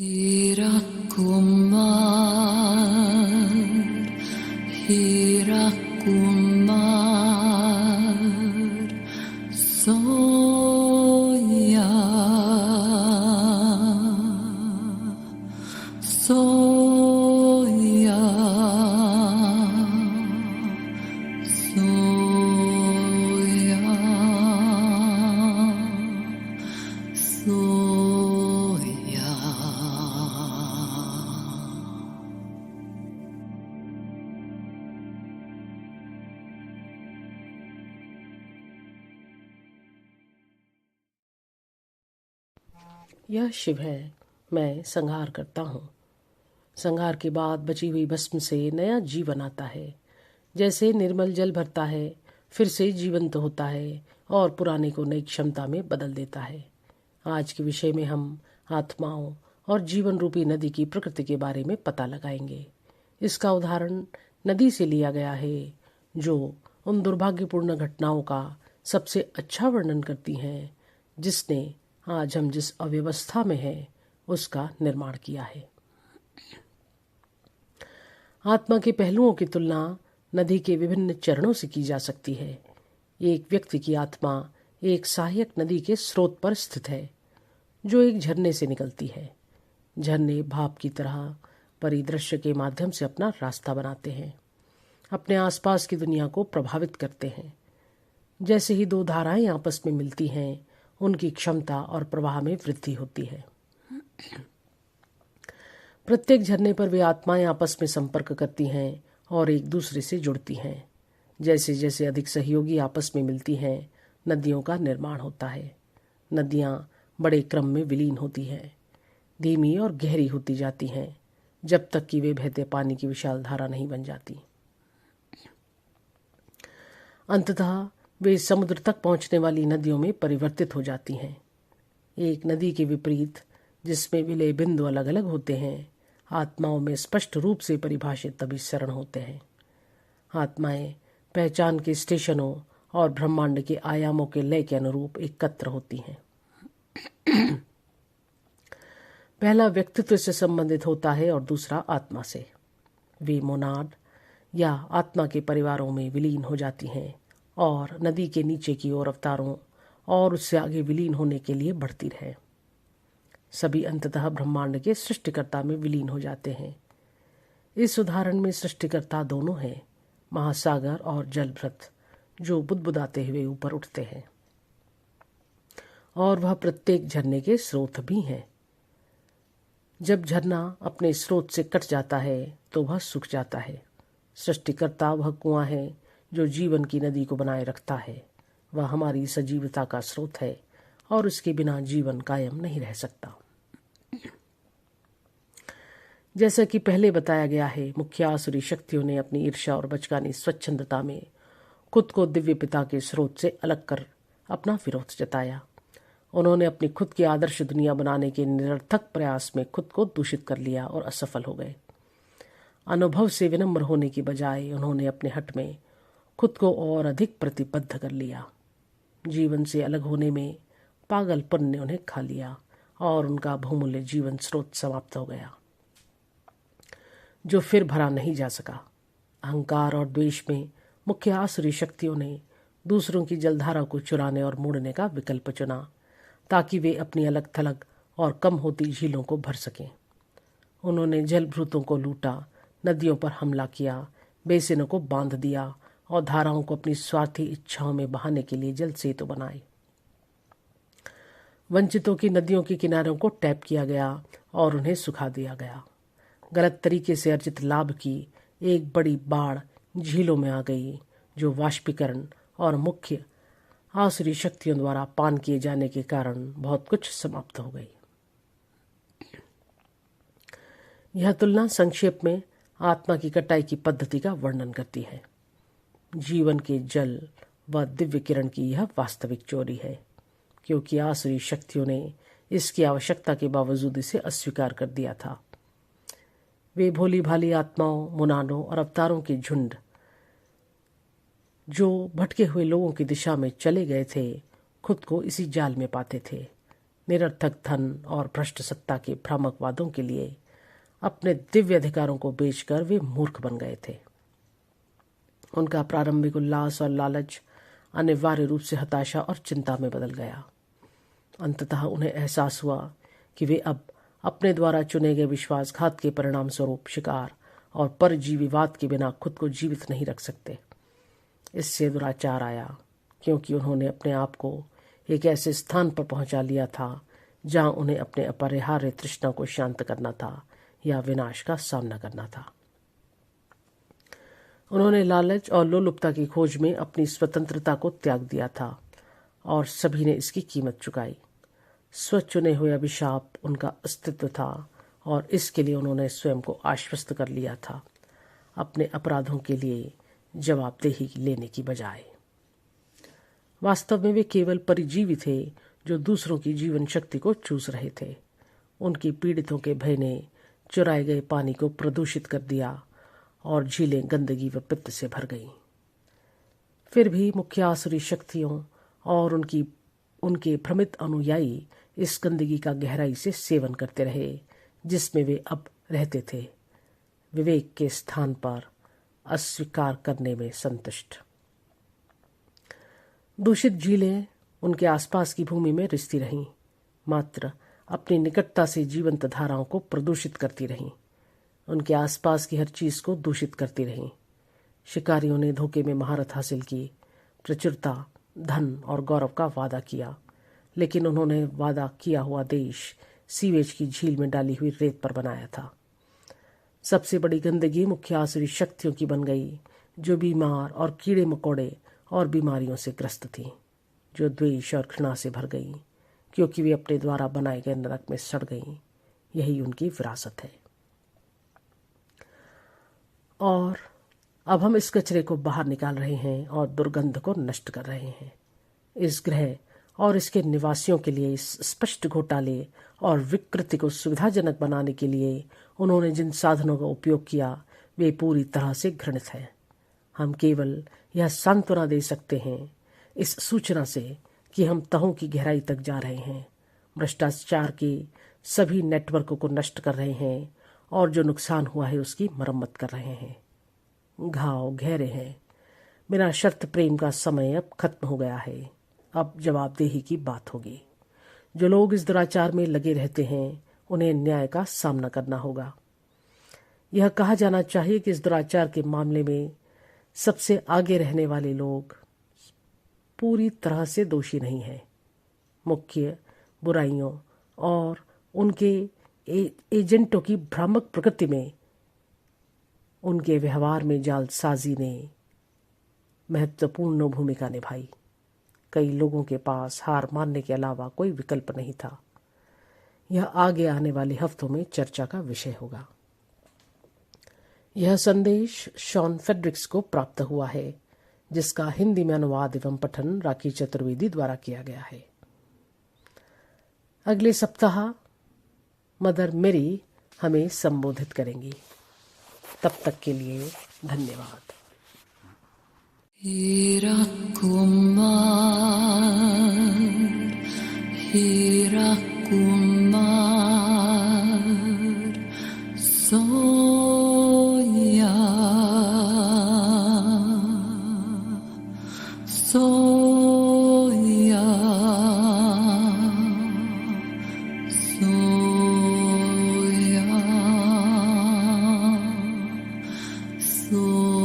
हीरा कुमार, हीरा कुमार सोया, सोया, सोया, सोया। यह शिव है, मैं संहार करता हूँ। संहार के बाद बची हुई भस्म से नया जीवन आता है। जैसे निर्मल जल भरता है, फिर से जीवंत होता है और पुराने को नई क्षमता में बदल देता है। आज के विषय में हम आत्माओं और जीवन रूपी नदी की प्रकृति के बारे में पता लगाएंगे। इसका उदाहरण नदी से लिया गया है, जो उन दुर्भाग्यपूर्ण घटनाओं का सबसे अच्छा वर्णन करती हैं जिसने आज हम जिस अव्यवस्था में हैं उसका निर्माण किया है। आत्मा के पहलुओं की तुलना नदी के विभिन्न चरणों से की जा सकती है। एक व्यक्ति की आत्मा एक सहायक नदी के स्रोत पर स्थित है, जो एक झरने से निकलती है। झरने भाप की तरह परिदृश्य के माध्यम से अपना रास्ता बनाते हैं, अपने आसपास की दुनिया को प्रभावित करते हैं। जैसे ही दो धाराएं आपस में मिलती हैं, उनकी क्षमता और प्रवाह में वृद्धि होती है। प्रत्येक झरने पर वे आत्माएं आपस में संपर्क करती हैं और एक दूसरे से जुड़ती हैं। जैसे जैसे अधिक सहयोगी आपस में मिलती हैं, नदियों का निर्माण होता है। नदियां बड़े क्रम में विलीन होती हैं, धीमी और गहरी होती जाती हैं, जब तक कि वे बहते पानी की विशाल धारा नहीं बन जाती। अंततः वे समुद्र तक पहुंचने वाली नदियों में परिवर्तित हो जाती हैं। एक नदी के विपरीत, जिसमें विलय बिंदु अलग अलग होते हैं, आत्माओं में स्पष्ट रूप से परिभाषित अभिसरण होते हैं। आत्माएं पहचान के स्टेशनों और ब्रह्मांड के आयामों के लय के अनुरूप एकत्र होती हैं। पहला व्यक्तित्व से संबंधित होता है और दूसरा आत्मा से। वे मोनाड या आत्मा के परिवारों में विलीन हो जाती हैं और नदी के नीचे की ओर अवतारों और उससे आगे विलीन होने के लिए बढ़ती रहे। सभी अंततः ब्रह्मांड के सृष्टिकर्ता में विलीन हो जाते हैं। इस उदाहरण में सृष्टिकर्ता दोनों हैं, महासागर और जलभृत, जो बुदबुदाते हुए ऊपर उठते हैं, और वह प्रत्येक झरने के स्रोत भी हैं। जब झरना अपने स्रोत से कट जाता है तो वह सूख जाता है। सृष्टिकर्ता वह कुआं है जो जीवन की नदी को बनाए रखता है। वह हमारी सजीवता का स्रोत है और उसके बिना जीवन कायम नहीं रह सकता। जैसा कि पहले बताया गया है, मुख्य आसुरी शक्तियों ने अपनी ईर्ष्या और बचकानी स्वच्छंदता में खुद को दिव्य पिता के स्रोत से अलग कर अपना विरोध जताया। उन्होंने अपनी खुद की आदर्श दुनिया बनाने के निरर्थक प्रयास में खुद को दूषित कर लिया और असफल हो गए। अनुभव से विनम्र होने की बजाय उन्होंने अपने हठ में खुद को और अधिक प्रतिबद्ध कर लिया। जीवन से अलग होने में पागलपन ने उन्हें खा लिया और उनका बहुमूल्य जीवन स्रोत समाप्त हो गया, जो फिर भरा नहीं जा सका। अहंकार और द्वेष में मुख्य आसुरी शक्तियों ने दूसरों की जलधारा को चुराने और मोड़ने का विकल्प चुना, ताकि वे अपनी अलग थलग और कम होती झीलों को भर सकें। उन्होंने जलभृतों को लूटा, नदियों पर हमला किया, बेसिनों को बांध दिया और धाराओं को अपनी स्वार्थी इच्छाओं में बहाने के लिए जल सेतु बनाए। वंचितों की नदियों के किनारों को टैप किया गया और उन्हें सुखा दिया गया। गलत तरीके से अर्जित लाभ की एक बड़ी बाढ़ झीलों में आ गई, जो वाष्पीकरण और मुख्य आसुरी शक्तियों द्वारा पान किए जाने के कारण बहुत कुछ समाप्त हो गई। यह तुलना संक्षेप में आत्मा की कटाई की पद्धति का वर्णन करती है। जीवन के जल व दिव्य किरण की यह वास्तविक चोरी है, क्योंकि आसुरी शक्तियों ने इसकी आवश्यकता के बावजूद इसे अस्वीकार कर दिया था। वे भोली भाली आत्माओं, मुनानों और अवतारों के झुंड, जो भटके हुए लोगों की दिशा में चले गए थे, खुद को इसी जाल में पाते थे। निरर्थक धन और भ्रष्ट सत्ता के भ्रामक वादों के लिए अपने दिव्य अधिकारों को बेचकर वे मूर्ख बन गए थे। उनका प्रारंभिक उल्लास और लालच अनिवार्य रूप से हताशा और चिंता में बदल गया। अंततः उन्हें एहसास हुआ कि वे अब अपने द्वारा चुने गए विश्वासघात के परिणाम स्वरूप शिकार और परजीवीवाद के बिना खुद को जीवित नहीं रख सकते। इससे दुराचार आया, क्योंकि उन्होंने अपने आप को एक ऐसे स्थान पर पहुंचा लिया था जहां उन्हें अपने अपरिहार्य तृष्णा को शांत करना था या विनाश का सामना करना था। उन्होंने लालच और लोलुपता की खोज में अपनी स्वतंत्रता को त्याग दिया था और सभी ने इसकी कीमत चुकाई। स्वचुने हुए अभिशाप उनका अस्तित्व था और इसके लिए उन्होंने स्वयं को आश्वस्त कर लिया था, अपने अपराधों के लिए जवाबदेही लेने की बजाय। वास्तव में वे केवल परिजीवी थे जो दूसरों की जीवन शक्ति को चूस रहे थे। उनकी पीड़ितों के भय ने चुराए गए पानी को प्रदूषित कर दिया और झीलें गंदगी व पित्त से भर गईं। फिर भी मुख्य आसुरी शक्तियों और उनके भ्रमित अनुयायी इस गंदगी का गहराई से सेवन करते रहे जिसमें वे अब रहते थे, विवेक के स्थान पर अस्वीकार करने में संतुष्ट। दूषित झीलें उनके आसपास की भूमि में रिसती रहीं, मात्र अपनी निकटता से जीवंत धाराओं को प्रदूषित करती रहीं, उनके आसपास की हर चीज को दूषित करती रहीं। शिकारियों ने धोखे में महारत हासिल की, प्रचुरता, धन और गौरव का वादा किया, लेकिन उन्होंने वादा किया हुआ देश सीवेज की झील में डाली हुई रेत पर बनाया था। सबसे बड़ी गंदगी मुख्य आसुरी शक्तियों की बन गई, जो बीमार और कीड़े मकोड़े और बीमारियों से ग्रस्त थीं, जो द्वेष और घृणा से भर गईं, क्योंकि वे अपने द्वारा बनाए गए नरक में सड़ गईं। यही उनकी विरासत है। और अब हम इस कचरे को बाहर निकाल रहे हैं और दुर्गंध को नष्ट कर रहे हैं। इस ग्रह और इसके निवासियों के लिए इस स्पष्ट घोटाले और विकृति को सुविधाजनक बनाने के लिए उन्होंने जिन साधनों का उपयोग किया वे पूरी तरह से घृणित हैं। हम केवल यह सांत्वना दे सकते हैं इस सूचना से कि हम तहों की गहराई तक जा रहे हैं, भ्रष्टाचार के सभी नेटवर्कों को नष्ट कर रहे हैं और जो नुकसान हुआ है उसकी मरम्मत कर रहे हैं। घाव गहरे हैं। बिना शर्त प्रेम का समय अब खत्म हो गया है। अब जवाबदेही की बात होगी। जो लोग इस दुराचार में लगे रहते हैं उन्हें न्याय का सामना करना होगा। यह कहा जाना चाहिए कि इस दुराचार के मामले में सबसे आगे रहने वाले लोग पूरी तरह से दोषी नहीं हैं। मुख्य बुराइयों और उनके एजेंटों की भ्रामक प्रकृति में उनके व्यवहार में जालसाजी ने महत्वपूर्ण भूमिका निभाई। कई लोगों के पास हार मानने के अलावा कोई विकल्प नहीं था। यह आगे आने वाले हफ्तों में चर्चा का विषय होगा। यह संदेश शॉन फेड्रिक्स को प्राप्त हुआ है, जिसका हिंदी में अनुवाद एवं पठन राखी चतुर्वेदी द्वारा किया गया है। अगले सप्ताह मदर मेरी हमें संबोधित करेंगी। तब तक के लिए धन्यवाद। Hira Kumar, Hira Kumar, Soya, Soya, Soya, Soya.